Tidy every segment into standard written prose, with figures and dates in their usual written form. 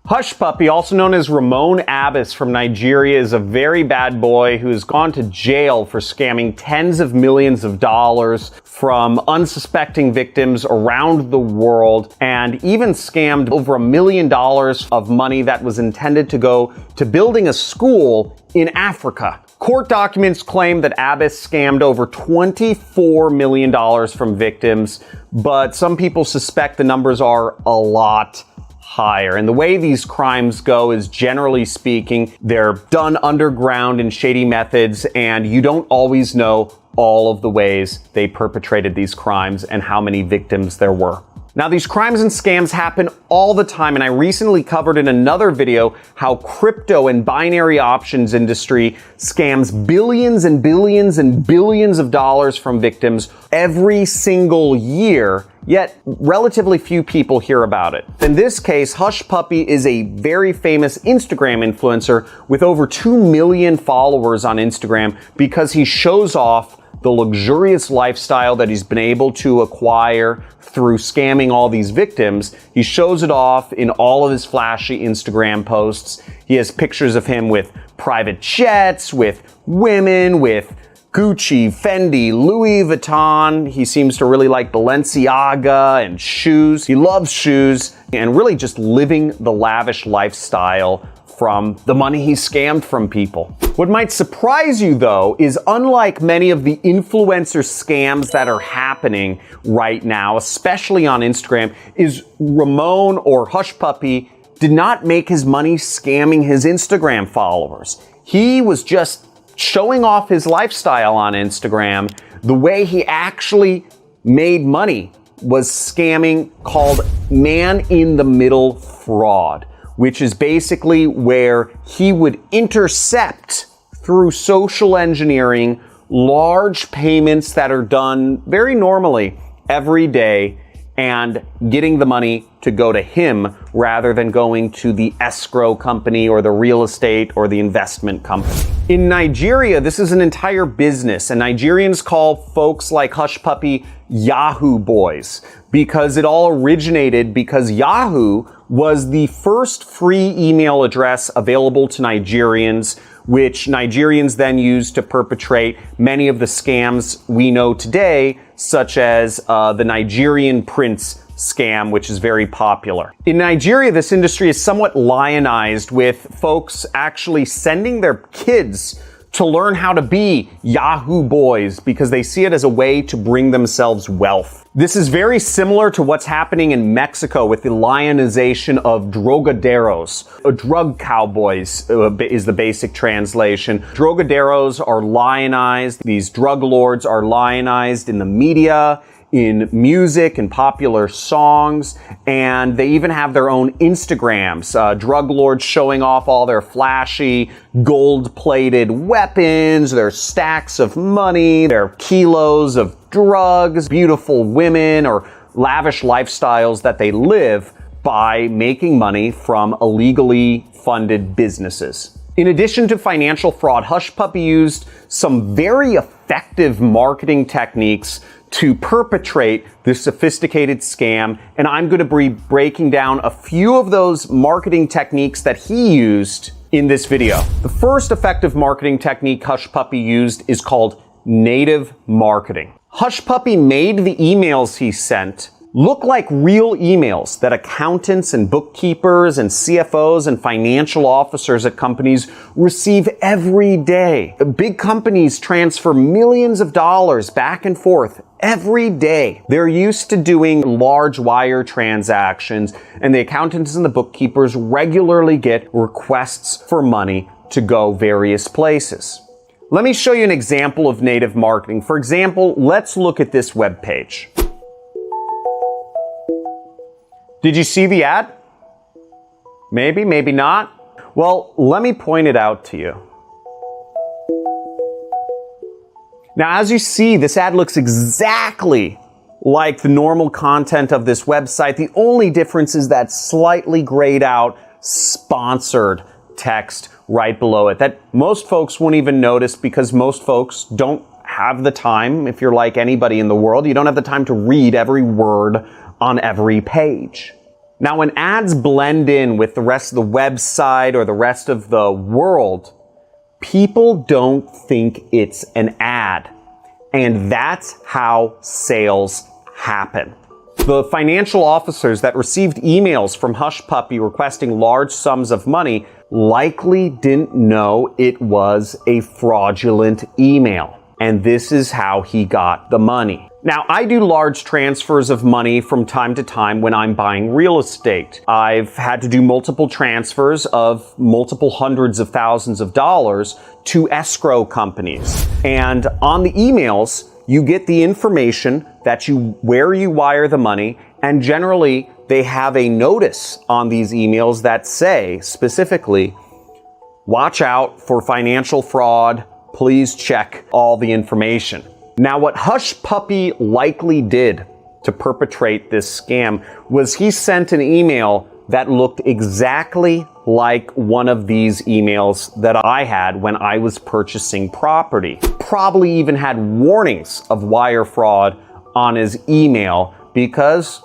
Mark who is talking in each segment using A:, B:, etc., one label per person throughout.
A: Hushpuppi, also known as Ramon Abbas from Nigeria, is a very bad boy who has gone to jail for scamming tens of millions of dollars from unsuspecting victims around the world, and even scammed over $1 million of money that was intended to go to building a school in Africa. Court documents claim that Abbas scammed over $24 million from victims, but some people suspect the numbers are a lot higher. And the way these crimes go is, generally speaking, they're done underground in shady methods, and you don't always know all of the ways they perpetrated these crimes and how many victims there were. Now, these crimes and scams happen all the time, and I recently covered in another video how crypto and binary options industry scams billions and billions and billions of dollars from victims every single year, yet relatively few people hear about it. In this case, Hushpuppi is a very famous Instagram influencer with over 2 million followers on Instagram because he shows off the luxurious lifestyle that he's been able to acquire through scamming all these victims. He shows it off in all of his flashy Instagram posts. He has pictures of him with private jets, with women, with Gucci, Fendi, Louis Vuitton. He seems to really like Balenciaga and shoes. He loves shoes and really just living the lavish lifestyle from the money he scammed from people. What might surprise you, though, is unlike many of the influencer scams that are happening right now, especially on Instagram, is Ramon or Hushpuppi did not make his money scamming his Instagram followers. He was just showing off his lifestyle on Instagram. The way he actually made money was scamming called man-in-the-middle fraud, which is basically where he would intercept through social engineering large payments that are done very normally every day and getting the money to go to him rather than going to the escrow company or the real estate or the investment company. In Nigeria, this is an entire business, and Nigerians call folks like Hushpuppi Yahoo boys because it all originated because Yahoo was the first free email address available to Nigerians, which Nigerians then used to perpetrate many of the scams we know today, such as the Nigerian Prince scam, which is very popular. In Nigeria, this industry is somewhat lionized, with folks actually sending their kids to learn how to be Yahoo boys because they see it as a way to bring themselves wealth. This is very similar to what's happening in Mexico with the lionization of drogaderos. Drug cowboys is the basic translation. Drogaderos are lionized. These drug lords are lionized in the media, in music and popular songs, and they even have their own Instagrams. Drug lords showing off all their flashy gold-plated weapons, their stacks of money, their kilos of drugs, beautiful women, or lavish lifestyles that they live by making money from illegally funded businesses. In addition to financial fraud, Hushpuppi used some very effective marketing techniques to perpetrate this sophisticated scam, and I'm going to be breaking down a few of those marketing techniques that he used in this video. The first effective marketing technique Hushpuppi used is called native marketing. Hushpuppi made the emails he sent look like real emails that accountants and bookkeepers and CFOs and financial officers at companies receive every day. Big companies transfer millions of dollars back and forth every day. They're used to doing large wire transactions, and the accountants and the bookkeepers regularly get requests for money to go various places. Let me show you an example of native marketing. For example, let's look at this web page. Did you see the ad? Maybe, maybe not. Well, let me point it out to you. Now, as you see, this ad looks exactly like the normal content of this website. The only difference is that slightly grayed out sponsored text right below it that most folks won't even notice because most folks don't have the time. If you're like anybody in the world, you don't have the time to read every word on every page. Now, when ads blend in with the rest of the website or the rest of the world, people don't think it's an ad. And that's how sales happen. The financial officers that received emails from Hushpuppi requesting large sums of money likely didn't know it was a fraudulent email. And this is how he got the money. Now, I do large transfers of money from time to time when I'm buying real estate. I've had to do multiple transfers of multiple hundreds of thousands of dollars to escrow companies. And on the emails, you get the information where you wire the money, and generally they have a notice on these emails that say specifically, watch out for financial fraud, please check all the information. Now, what Hushpuppi likely did to perpetrate this scam was he sent an email that looked exactly like one of these emails that I had when I was purchasing property. Probably even had warnings of wire fraud on his email, because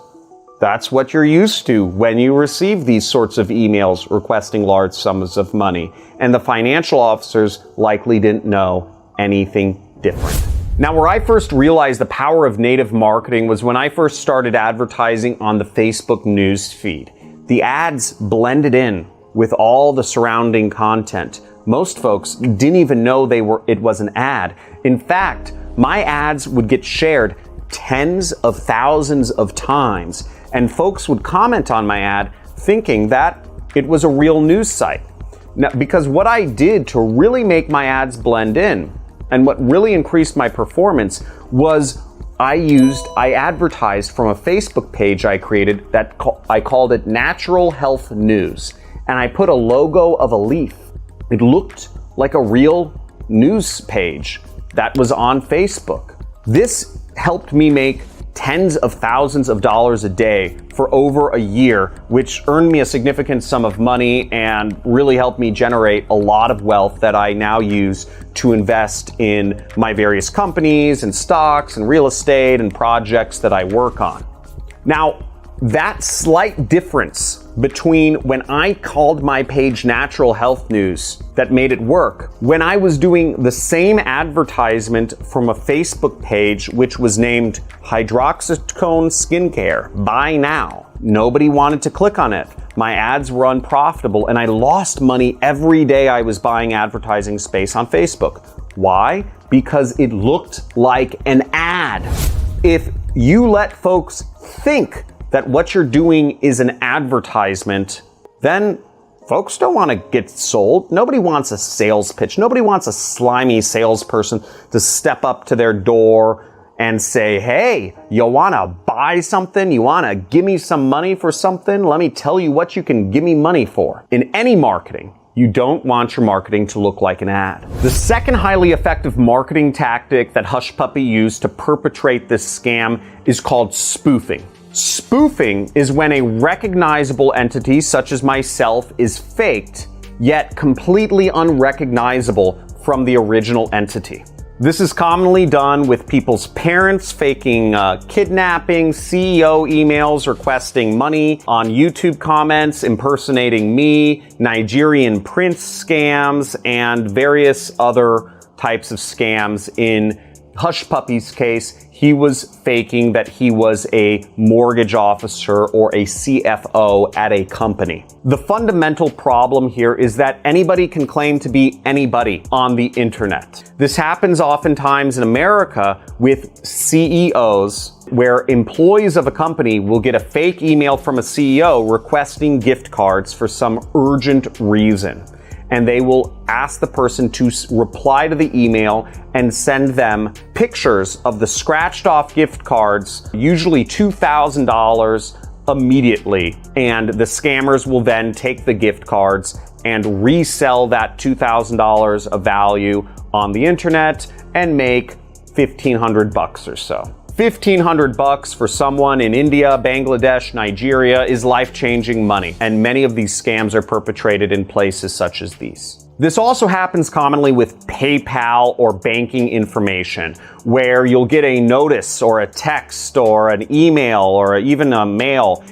A: that's what you're used to when you receive these sorts of emails requesting large sums of money. And the financial officers likely didn't know anything different. Now, where I first realized the power of native marketing was when I first started advertising on the Facebook news feed. The ads blended in with all the surrounding content. Most folks didn't even know it was an ad. In fact, my ads would get shared tens of thousands of times, and folks would comment on my ad thinking that it was a real news site. Now, because what I did to really make my ads blend in, and what really increased my performance, was I advertised from a Facebook page I created that I called it Natural Health News. And I put a logo of a leaf. It looked like a real news page that was on Facebook. This helped me make tens of thousands of dollars a day for over a year, which earned me a significant sum of money and really helped me generate a lot of wealth that I now use to invest in my various companies and stocks and real estate and projects that I work on. Now, that slight difference between when I called my page Natural Health News that made it work, when I was doing the same advertisement from a Facebook page which was named Hydroxycone Skincare, buy now. Nobody wanted to click on it. My ads were unprofitable and I lost money every day I was buying advertising space on Facebook. Why? Because it looked like an ad. If you let folks think that what you're doing is an advertisement, then folks don't want to get sold. Nobody wants a sales pitch. Nobody wants a slimy salesperson to step up to their door and say, hey, you want to buy something? You want to give me some money for something? Let me tell you what you can give me money for. In any marketing, you don't want your marketing to look like an ad. The second highly effective marketing tactic that Hushpuppi used to perpetrate this scam is called spoofing. Spoofing is when a recognizable entity, such as myself, is faked, yet completely unrecognizable from the original entity. This is commonly done with people's parents faking kidnapping, CEO emails requesting money on YouTube comments, impersonating me, Nigerian prince scams, and various other types of scams. In Hushpuppi's case, he was faking that he was a mortgage officer or a CFO at a company. The fundamental problem here is that anybody can claim to be anybody on the internet. This happens oftentimes in America with CEOs, where employees of a company will get a fake email from a CEO requesting gift cards for some urgent reason. And they will ask the person to reply to the email and send them pictures of the scratched off gift cards, usually $2,000 immediately. And the scammers will then take the gift cards and resell that $2,000 of value on the internet and make $1,500 or so. $1,500 for someone in India, Bangladesh, Nigeria is life-changing money, and many of these scams are perpetrated in places such as these. This also happens commonly with PayPal or banking information, where you'll get a notice or a text or an email or even a mail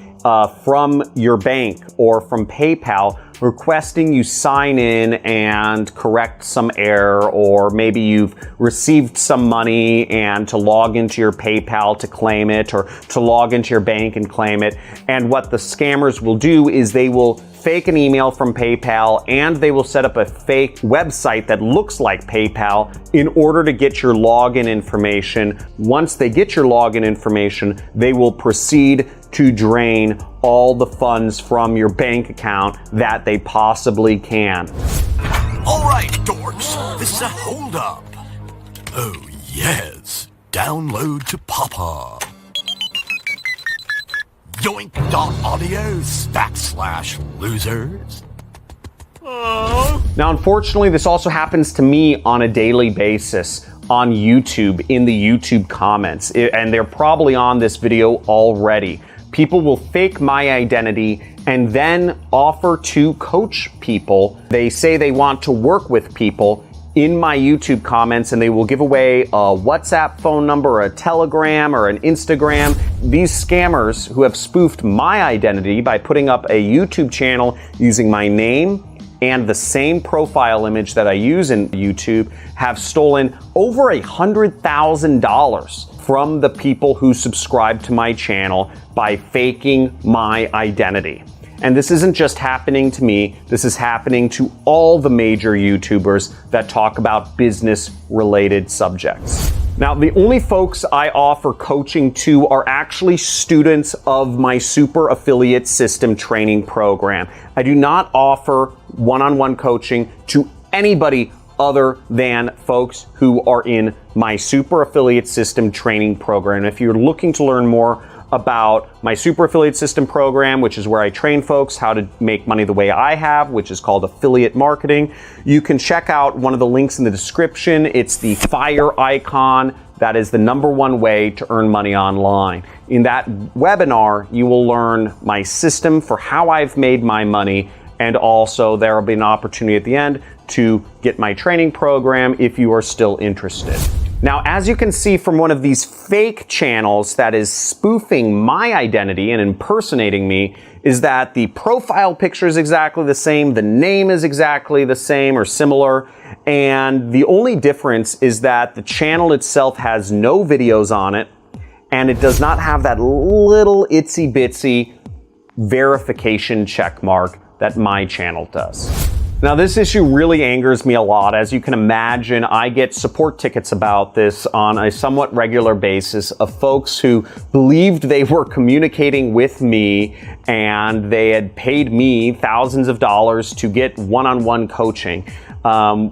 A: from your bank or from PayPal requesting you sign in and correct some error, or maybe you've received some money and to log into your PayPal to claim it, or to log into your bank and claim it. And what the scammers will do is they will fake an email from PayPal, and they will set up a fake website that looks like PayPal in order to get your login information. Once they get your login information, they will proceed to drain all the funds from your bank account that they possibly can.
B: All right, dorks, this is a hold-up. Oh, yes. Download to Papa. Yoink.audio/losers.
A: Now, unfortunately, this also happens to me on a daily basis on YouTube, in the YouTube comments, and they're probably on this video already. People will fake my identity and then offer to coach people. They say they want to work with people in my YouTube comments, and they will give away a WhatsApp phone number, or a Telegram, or an Instagram. These scammers who have spoofed my identity by putting up a YouTube channel using my name and the same profile image that I use in YouTube have stolen over $100,000 from the people who subscribe to my channel by faking my identity. And this isn't just happening to me, this is happening to all the major YouTubers that talk about business-related subjects. Now, the only folks I offer coaching to are actually students of my Super Affiliate System training program. I do not offer one-on-one coaching to anybody other than folks who are in my Super Affiliate System training program. If you're looking to learn more about my Super Affiliate System program, which is where I train folks how to make money the way I have, which is called affiliate marketing, you can check out one of the links in the description. It's the fire icon. That is the #1 way to earn money online. In that webinar, you will learn my system for how I've made my money, and also there will be an opportunity at the end to get my training program if you are still interested. Now, as you can see from one of these fake channels that is spoofing my identity and impersonating me, is that the profile picture is exactly the same, the name is exactly the same or similar, and the only difference is that the channel itself has no videos on it, and it does not have that little itsy bitsy verification check mark that my channel does. Now, this issue really angers me a lot. As you can imagine, I get support tickets about this on a somewhat regular basis of folks who believed they were communicating with me and they had paid me thousands of dollars to get one-on-one coaching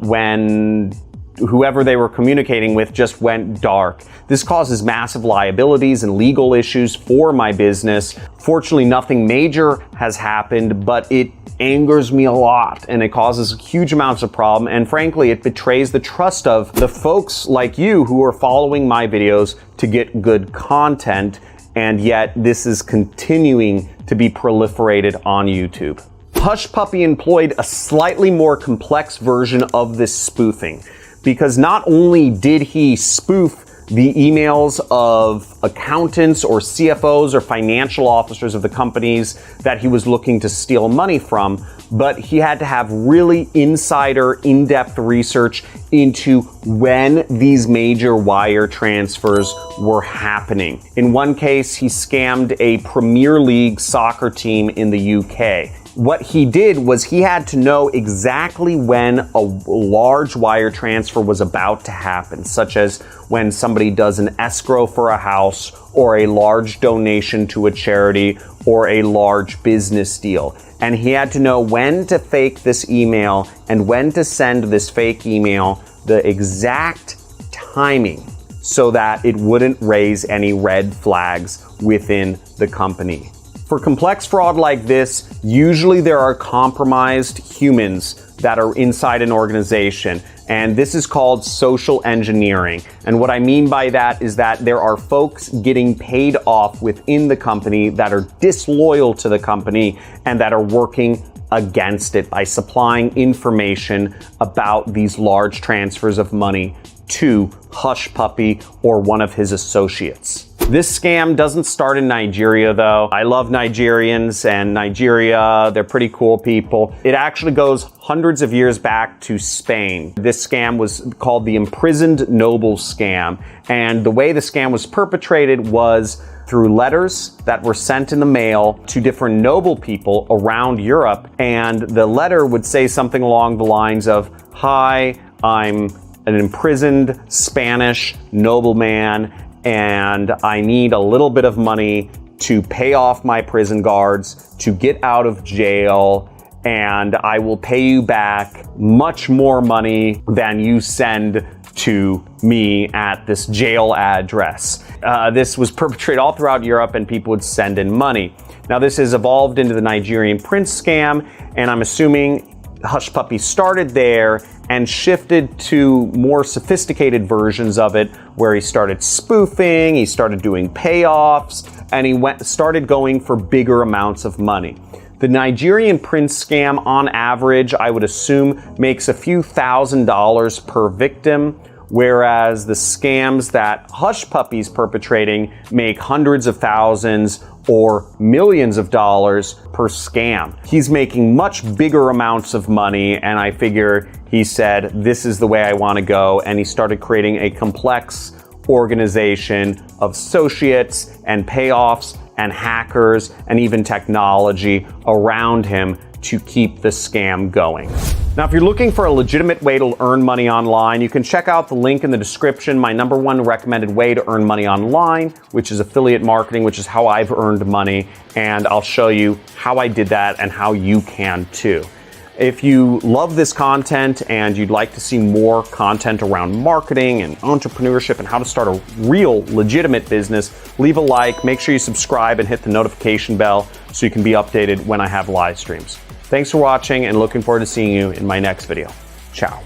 A: when whoever they were communicating with just went dark. This causes massive liabilities and legal issues for my business. Fortunately, nothing major has happened, but it angers me a lot, and it causes huge amounts of problem, and frankly, it betrays the trust of the folks like you who are following my videos to get good content, and yet this is continuing to be proliferated on YouTube. Hush Puppy employed a slightly more complex version of this spoofing, because not only did he spoof the emails of accountants or CFOs or financial officers of the companies that he was looking to steal money from, but he had to have really insider, in-depth research into when these major wire transfers were happening. In one case, he scammed a Premier League soccer team in the UK. What he did was he had to know exactly when a large wire transfer was about to happen, such as when somebody does an escrow for a house, or a large donation to a charity, or a large business deal. And he had to know when to fake this email and when to send this fake email, the exact timing, so that it wouldn't raise any red flags within the company. For complex fraud like this, usually there are compromised humans that are inside an organization, and this is called social engineering. And what I mean by that is that there are folks getting paid off within the company that are disloyal to the company and that are working against it by supplying information about these large transfers of money to Hush Puppy or one of his associates. This scam doesn't start in Nigeria, though. I love Nigerians, and Nigeria, they're pretty cool people. It actually goes hundreds of years back to Spain. This scam was called the imprisoned noble scam, and the way the scam was perpetrated was through letters that were sent in the mail to different noble people around Europe, and the letter would say something along the lines of, "Hi, I'm an imprisoned Spanish nobleman, and I need a little bit of money to pay off my prison guards, to get out of jail, and I will pay you back much more money than you send to me at this jail address." This was perpetrated all throughout Europe, and people would send in money. Now, this has evolved into the Nigerian prince scam, and I'm assuming Hush Puppy started there and shifted to more sophisticated versions of it, where he started spoofing, he started doing payoffs, and he started going for bigger amounts of money. The Nigerian prince scam, on average, I would assume, makes a few $1,000s per victim, whereas the scams that Hush Puppy's perpetrating make hundreds of thousands or millions of dollars per scam. He's making much bigger amounts of money, and I figure he said, this is the way I want to go, and he started creating a complex organization of associates and payoffs and hackers and even technology around him to keep the scam going. Now, if you're looking for a legitimate way to earn money online, you can check out the link in the description, my #1 recommended way to earn money online, which is affiliate marketing, which is how I've earned money, and I'll show you how I did that and how you can too. If you love this content and you'd like to see more content around marketing and entrepreneurship and how to start a real legitimate business, leave a like, make sure you subscribe and hit the notification bell so you can be updated when I have live streams. Thanks for watching, and looking forward to seeing you in my next video. Ciao.